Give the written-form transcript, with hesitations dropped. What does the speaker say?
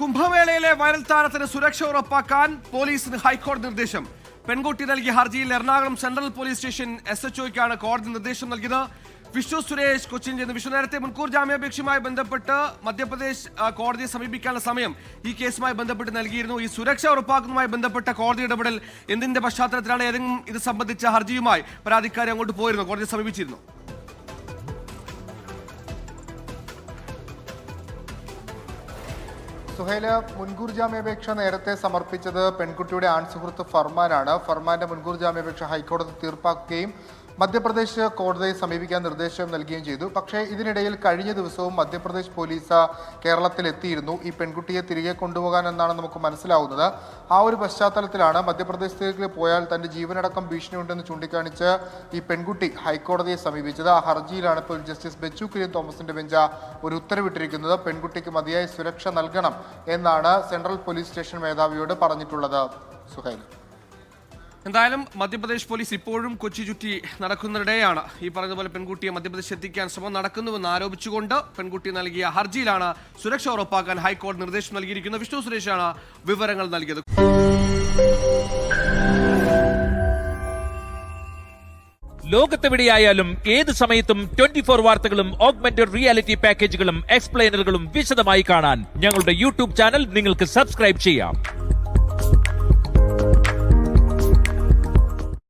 കുംഭമേളയിലെ viral താരത്തിന് സുരക്ഷ ഉറപ്പാക്കാൻ പോലീസിന് ഹൈക്കോടതി നിർദ്ദേശം. പെൺകുട്ടി നൽകിയ ഹർജിയിൽ എറണാകുളം സെൻട്രൽ പോലീസ് സ്റ്റേഷൻ SHOയ്ക്കാണ് കോടതി നിർദ്ദേശം നൽകിയത്. വിഷ്ണു സുരേഷ് കൊച്ചിൻ ചെയ്യുന്ന വിഷ്ണു, നേരത്തെ മുൻകൂർ ജാമ്യാപേക്ഷയുമായി ബന്ധപ്പെട്ട് മധ്യപ്രദേശ് കോടതിയെ സമീപിക്കാനുള്ള സമയം ഈ കേസുമായി ബന്ധപ്പെട്ട് നൽകിയിരുന്നു. ഈ സുരക്ഷ ഉറപ്പാക്കുന്നതുമായി ബന്ധപ്പെട്ട കോടതി ഇടപെടൽ എന്തിന്റെ പശ്ചാത്തലത്തിലാണ്? ഏതെങ്കിലും ഇത് സംബന്ധിച്ച ഹർജിയുമായി പരാതിക്കാരി അങ്ങോട്ട് പോയിരുന്നു, കോടതിയെ സമീപിച്ചിരുന്നു? സുഹൈല, മുൻകൂർ ജാമ്യാപേക്ഷ നേരത്തെ സമർപ്പിച്ചത് പെൺകുട്ടിയുടെ ആൺസുഹൃത്ത് ഫർമാനാണ്. ഫർമാന്റെ മുൻകൂർ ജാമ്യാപേക്ഷ ഹൈക്കോടതി തീർപ്പാക്കുകയും മധ്യപ്രദേശ് കോടതിയെ സമീപിക്കാൻ നിർദ്ദേശം നൽകുകയും ചെയ്തു. പക്ഷേ ഇതിനിടയിൽ കഴിഞ്ഞ ദിവസവും മധ്യപ്രദേശ് പോലീസ് കേരളത്തിലെത്തിയിരുന്നു ഈ പെൺകുട്ടിയെ തിരികെ കൊണ്ടുപോകാൻ എന്നാണ് നമുക്ക് മനസ്സിലാവുന്നത്. ആ ഒരു പശ്ചാത്തലത്തിലാണ് മധ്യപ്രദേശത്തേക്ക് പോയാൽ തന്റെ ജീവനടക്കം ഭീഷണിയുണ്ടെന്ന് ചൂണ്ടിക്കാണിച്ച് ഈ പെൺകുട്ടി ഹൈക്കോടതിയെ സമീപിച്ചത്. ആ ഹർജിയിലാണ് ഇപ്പോൾ ജസ്റ്റിസ് ബെച്ചു കുര്യൻ തോമസിന്റെ ബെഞ്ച് ഒരു ഉത്തരവിട്ടിരിക്കുന്നത്. പെൺകുട്ടിക്ക് മതിയായ സുരക്ഷ നൽകണം എന്നാണ് സെൻട്രൽ പോലീസ് സ്റ്റേഷൻ മേധാവിയോട് പറഞ്ഞിട്ടുള്ളത്. സുഹൈൽ, എന്തായാലും മധ്യപ്രദേശ് പോലീസ് ഇപ്പോഴും കൊച്ചി ചുറ്റി നടക്കുന്നതിനിടെയാണ് ഈ പറഞ്ഞതുപോലെ പെൺകുട്ടിയെ മധ്യപ്രദേശ് എത്തിക്കാൻ ശ്രമം നടക്കുന്നുവെന്ന് ആരോപിച്ചുകൊണ്ട് പെൺകുട്ടി നൽകിയ ഹർജിയിലാണ് സുരക്ഷ ഉറപ്പാക്കാൻ ഹൈക്കോടതി നിർദ്ദേശം നൽകിയിരിക്കുന്നത്. വിഷ്ണു സുരേഷാണ് വിവരങ്ങൾ നൽകിയത്. ലോകത്തെവിടെയായാലും ഏത് സമയത്തും 24 വാർത്തകളും ഓഗ്മെന്റഡ് റിയാലിറ്റി പാക്കേജുകളും എക്സ്പ്ലെയിനറുകളും വിശദമായി കാണാൻ ഞങ്ങളുടെ യൂട്യൂബ് ചാനൽ നിങ്ങൾക്ക് സബ്സ്ക്രൈബ് ചെയ്യാം.